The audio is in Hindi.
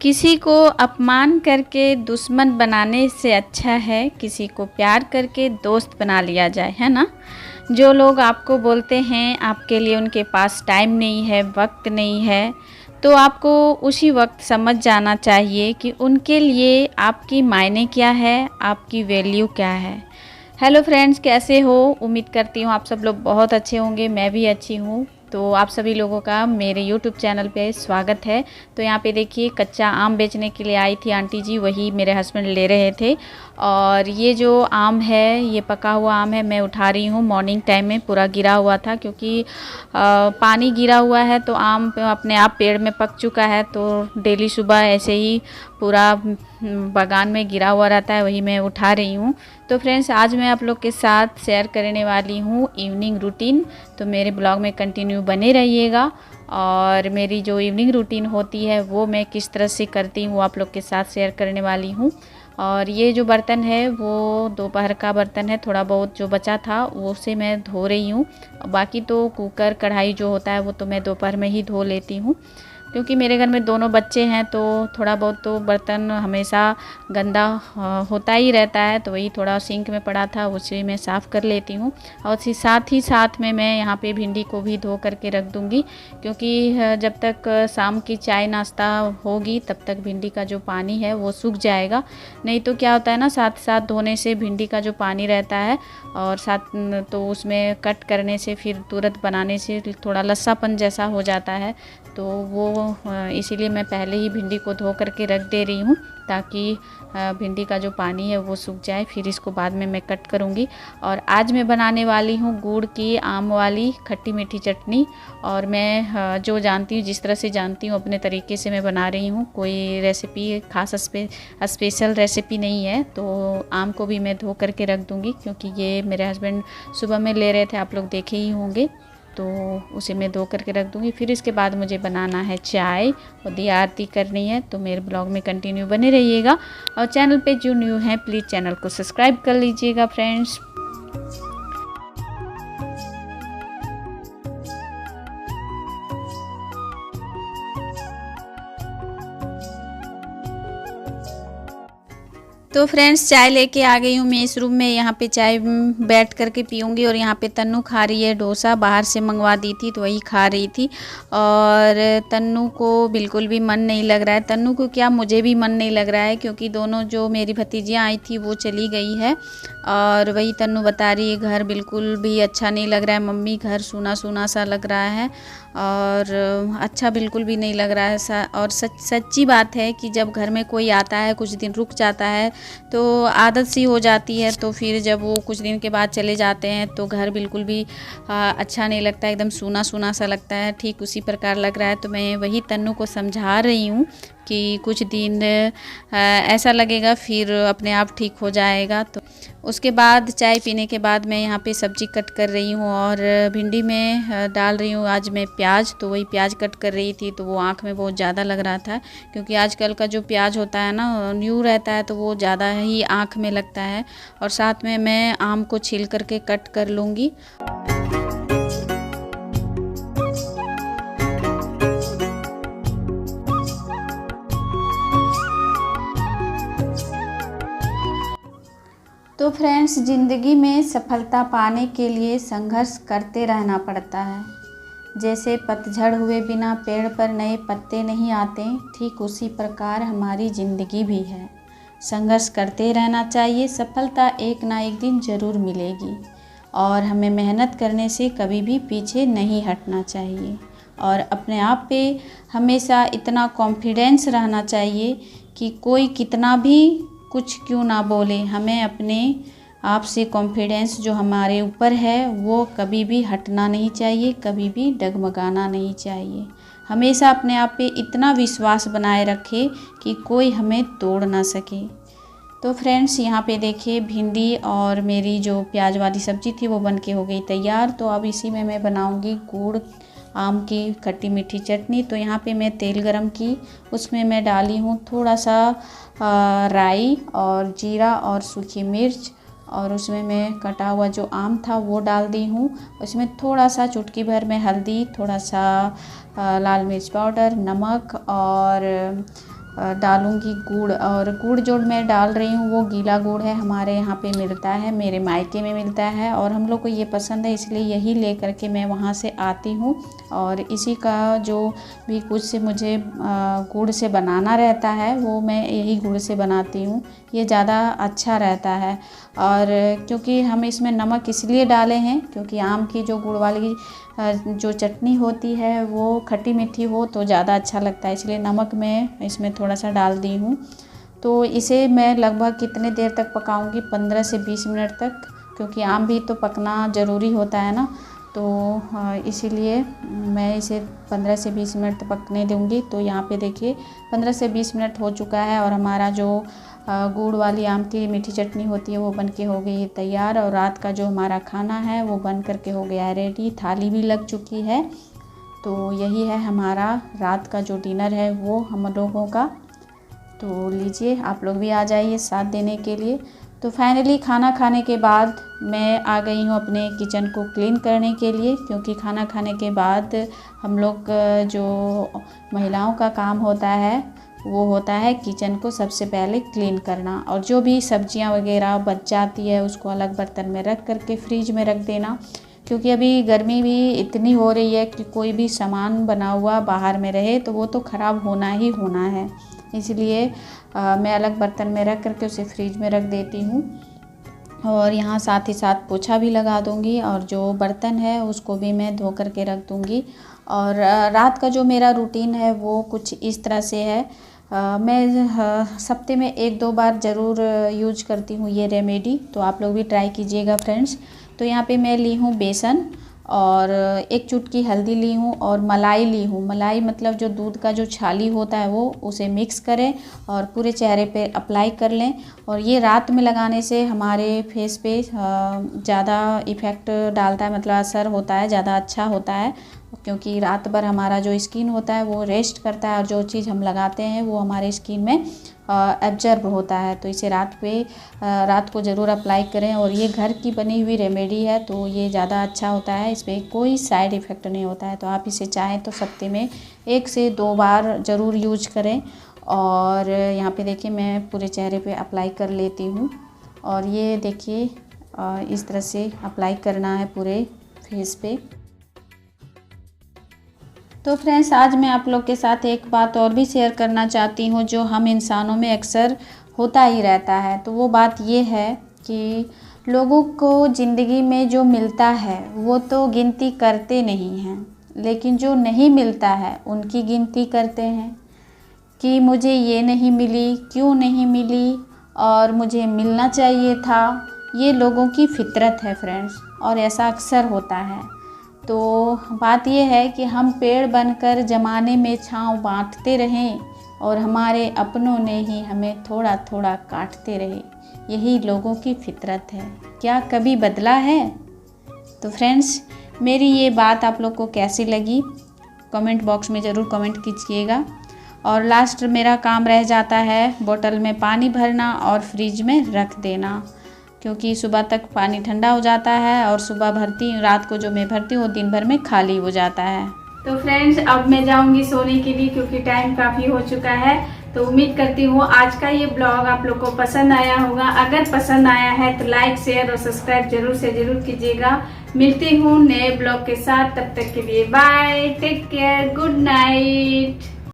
किसी को अपमान करके दुश्मन बनाने से अच्छा है किसी को प्यार करके दोस्त बना लिया जाए, है ना। जो लोग आपको बोलते हैं आपके लिए उनके पास टाइम नहीं है, वक्त नहीं है, तो आपको उसी वक्त समझ जाना चाहिए कि उनके लिए आपकी मायने क्या है, आपकी वैल्यू क्या है। हेलो फ्रेंड्स, कैसे हो? उम्मीद करती हूँ आप सब लोग बहुत अच्छे होंगे। मैं भी अच्छी हूँ। तो आप सभी लोगों का मेरे YouTube चैनल पे स्वागत है। तो यहाँ पे देखिए कच्चा आम बेचने के लिए आई थी आंटी जी, वही मेरे हस्बैंड ले रहे थे। और ये जो आम है ये पका हुआ आम है, मैं उठा रही हूँ। मॉर्निंग टाइम में पूरा गिरा हुआ था क्योंकि पानी गिरा हुआ है तो आम अपने आप पेड़ में पक चुका है। तो डेली सुबह ऐसे ही पूरा बागान में गिरा हुआ रहता है, वही मैं उठा रही हूँ। तो फ्रेंड्स, आज मैं आप लोग के साथ शेयर करने वाली हूँ इवनिंग रूटीन। तो मेरे ब्लॉग में कंटिन्यू बने रहिएगा और मेरी जो इवनिंग रूटीन होती है वो मैं किस तरह से करती हूँ आप लोग के साथ शेयर करने वाली हूँ। और ये जो बर्तन है वो दोपहर का बर्तन है, थोड़ा बहुत जो बचा था वो उसे मैं धो रही हूँ। बाकी तो कुकर कढ़ाई जो होता है वो तो मैं दोपहर में ही धो लेती हूँ, क्योंकि मेरे घर में दोनों बच्चे हैं तो थोड़ा बहुत तो बर्तन हमेशा गंदा होता ही रहता है। तो वही थोड़ा सिंक में पड़ा था उसे मैं साफ़ कर लेती हूँ। और साथ ही साथ में मैं यहाँ पे भिंडी को भी धो करके रख दूँगी, क्योंकि जब तक शाम की चाय नाश्ता होगी तब तक भिंडी का जो पानी है वो सूख जाएगा। नहीं तो क्या होता है ना, साथ साथ धोने से भिंडी का जो पानी रहता है और साथ तो उसमें कट करने से फिर तुरंत बनाने से थोड़ा लस्सापन जैसा हो जाता है। तो वो इसीलिए मैं पहले ही भिंडी को धो करके रख दे रही हूँ ताकि भिंडी का जो पानी है वो सूख जाए, फिर इसको बाद में मैं कट करूँगी। और आज मैं बनाने वाली हूँ गुड़ की आम वाली खट्टी मीठी चटनी। और मैं जो जानती हूँ, जिस तरह से जानती हूँ अपने तरीके से मैं बना रही हूँ। कोई रेसिपी खास स्पेशल रेसिपी नहीं है। तो आम को भी मैं धो करके रख दूँगी क्योंकि ये मेरे हस्बैंड सुबह में ले रहे थे, आप लोग देखे ही होंगे। तो उसे मैं धो करके रख दूँगी। फिर इसके बाद मुझे बनाना है चाय और दिया आरती करनी है। तो मेरे ब्लॉग में कंटिन्यू बने रहिएगा और चैनल पे जो न्यू है प्लीज़ चैनल को सब्सक्राइब कर लीजिएगा फ्रेंड्स। तो फ्रेंड्स, चाय लेके आ गई हूँ मैं इस रूम में। यहाँ पे चाय बैठ करके पीऊँगी। और यहाँ पे तन्नू खा रही है डोसा, बाहर से मंगवा दी थी तो वही खा रही थी। और तन्नू को बिल्कुल भी मन नहीं लग रहा है। तन्नू को क्या, मुझे भी मन नहीं लग रहा है, क्योंकि दोनों जो मेरी भतीजियाँ आई थी वो चली गई है। और वही तन्नू बता रही है घर बिल्कुल भी अच्छा नहीं लग रहा है मम्मी, घर सूना सूना सा लग रहा है और अच्छा बिल्कुल भी नहीं लग रहा है। और सच्ची बात है कि जब घर में कोई आता है, कुछ दिन रुक जाता है तो आदत सी हो जाती है। तो फिर जब वो कुछ दिन के बाद चले जाते हैं तो घर बिल्कुल भी अच्छा नहीं लगता, एकदम सूना सूना सा लगता है। ठीक उसी प्रकार लग रहा है। तो मैं वही तन्नू को समझा रही हूँ कि कुछ दिन ऐसा लगेगा, फिर अपने आप ठीक हो जाएगा। तो उसके बाद चाय पीने के बाद मैं यहाँ पे सब्ज़ी कट कर रही हूँ और भिंडी में डाल रही हूँ आज मैं प्याज। तो वही प्याज कट कर रही थी तो वो आँख में बहुत ज़्यादा लग रहा था, क्योंकि आजकल का जो प्याज होता है ना न्यू रहता है तो वो ज़्यादा ही आँख में लगता है। और साथ में मैं आम को छील करके कट कर लूँगी। तो फ्रेंड्स, ज़िंदगी में सफलता पाने के लिए संघर्ष करते रहना पड़ता है। जैसे पतझड़ हुए बिना पेड़ पर नए पत्ते नहीं आते, ठीक उसी प्रकार हमारी ज़िंदगी भी है। संघर्ष करते रहना चाहिए, सफलता एक ना एक दिन ज़रूर मिलेगी। और हमें मेहनत करने से कभी भी पीछे नहीं हटना चाहिए। और अपने आप पे हमेशा इतना कॉन्फिडेंस रहना चाहिए कि कोई कितना भी कुछ क्यों ना बोले, हमें अपने आप से कॉन्फिडेंस जो हमारे ऊपर है वो कभी भी हटना नहीं चाहिए, कभी भी डगमगाना नहीं चाहिए। हमेशा अपने आप पे इतना विश्वास बनाए रखें कि कोई हमें तोड़ ना सके। तो फ्रेंड्स, यहाँ पे देखिए भिंडी और मेरी जो प्याज वाली सब्ज़ी थी वो बन के हो गई तैयार। तो अब इसी में मैं बनाऊँगी गुड़ आम की खट्टी मीठी चटनी। तो यहाँ पे मैं तेल गरम की, उसमें मैं डाली हूँ थोड़ा सा राई और जीरा और सूखी मिर्च। और उसमें मैं कटा हुआ जो आम था वो डाल दी हूँ। उसमें थोड़ा सा चुटकी भर में हल्दी, थोड़ा सा लाल मिर्च पाउडर, नमक और डालूँगी गुड़। और गुड़ जो मैं डाल रही हूँ वो गीला गुड़ है, हमारे यहाँ पे मिलता है, मेरे मायके में मिलता है और हम लोग को ये पसंद है, इसलिए यही ले कर के मैं वहाँ से आती हूँ। और इसी का जो भी कुछ से मुझे गुड़ से बनाना रहता है वो मैं यही गुड़ से बनाती हूँ, ये ज़्यादा अच्छा रहता है। और क्योंकि हम इसमें नमक इसलिए डाले हैं क्योंकि आम की जो गुड़ वाली जो चटनी होती है वो खट्टी मीठी हो तो ज़्यादा अच्छा लगता है, इसलिए नमक मैं इसमें थोड़ा सा डाल दी हूँ। तो इसे मैं लगभग कितने देर तक पकाऊंगी, 15 से 20 मिनट तक, क्योंकि आम भी तो पकना ज़रूरी होता है ना, तो इसीलिए मैं इसे 15 से 20 मिनट तक पकने दूंगी। तो यहाँ पे देखिए 15 से 20 मिनट हो चुका है और हमारा जो गुड़ वाली आम की मीठी चटनी होती है वो बन के हो गई है तैयार। और रात का जो हमारा खाना है वो बन करके हो गया है रेडी, थाली भी लग चुकी है। तो यही है हमारा रात का जो डिनर है वो हम लोगों का। तो लीजिए आप लोग भी आ जाइए साथ देने के लिए। तो फाइनली खाना खाने के बाद मैं आ गई हूँ अपने किचन को क्लीन करने के लिए, क्योंकि खाना खाने के बाद हम लोग जो महिलाओं का काम होता है वो होता है किचन को सबसे पहले क्लीन करना, और जो भी सब्जियां वगैरह बच जाती है उसको अलग बर्तन में रख करके फ्रिज में रख देना, क्योंकि अभी गर्मी भी इतनी हो रही है कि कोई भी सामान बना हुआ बाहर में रहे तो वो तो ख़राब होना ही होना है। इसलिए मैं अलग बर्तन में रख करके उसे फ्रिज में रख देती हूँ। और यहाँ साथ ही साथ पोछा भी लगा दूँगी और जो बर्तन है उसको भी मैं धो करके रख दूँगी। और रात का जो मेरा रूटीन है वो कुछ इस तरह से है। मैं हफ्ते में 1-2 बार ज़रूर यूज करती हूँ ये रेमेडी, तो आप लोग भी ट्राई कीजिएगा फ्रेंड्स। तो यहाँ पे मैं ली हूँ बेसन और 1 चुटकी हल्दी ली हूँ और मलाई ली हूँ। मलाई मतलब जो दूध का जो छाली होता है वो, उसे मिक्स करें और पूरे चेहरे पे अप्लाई कर लें। और ये रात में लगाने से हमारे फेस पे ज़्यादा इफ़ेक्ट डालता है, मतलब असर होता है, ज़्यादा अच्छा होता है, क्योंकि रात भर हमारा जो स्किन होता है वो रेस्ट करता है और जो चीज़ हम लगाते हैं वो हमारे स्किन में एब्जर्ब होता है। तो इसे रात को ज़रूर अप्लाई करें। और ये घर की बनी हुई रेमेडी है तो ये ज़्यादा अच्छा होता है, इस पर कोई साइड इफ़ेक्ट नहीं होता है। तो आप इसे चाहें तो हफ्ते में 1 से 2 बार ज़रूर यूज करें। और यहाँ पे देखिए मैं पूरे चेहरे पे अप्लाई कर लेती हूँ और ये देखिए इस तरह से अप्लाई करना है पूरे फेस पे। तो फ्रेंड्स आज मैं आप लोग के साथ एक बात और भी शेयर करना चाहती हूँ जो हम इंसानों में अक्सर होता ही रहता है। तो वो बात ये है कि लोगों को ज़िंदगी में जो मिलता है वो तो गिनती करते नहीं हैं, लेकिन जो नहीं मिलता है उनकी गिनती करते हैं कि मुझे ये नहीं मिली, क्यों नहीं मिली और मुझे मिलना चाहिए था। ये लोगों की फितरत है फ्रेंड्स, और ऐसा अक्सर होता है। तो बात यह है कि हम पेड़ बनकर ज़माने में छाँव बांटते रहें और हमारे अपनों ने ही हमें थोड़ा थोड़ा काटते रहे। यही लोगों की फितरत है, क्या कभी बदला है? तो फ्रेंड्स मेरी ये बात आप लोग को कैसी लगी कमेंट बॉक्स में ज़रूर कमेंट कीजिएगा। और लास्ट मेरा काम रह जाता है बोतल में पानी भरना और फ्रिज में रख देना, क्योंकि सुबह तक पानी ठंडा हो जाता है और सुबह रात को जो मैं भरती हूँ दिन भर में खाली हो जाता है। तो फ्रेंड्स अब मैं जाऊँगी सोने के लिए, क्योंकि टाइम काफ़ी हो चुका है। तो उम्मीद करती हूँ आज का ये ब्लॉग आप लोग को पसंद आया होगा। अगर पसंद आया है तो लाइक शेयर और सब्सक्राइब जरूर से जरूर कीजिएगा। मिलती हूँ नए ब्लॉग के साथ, तब तक के लिए bye, take care, good night.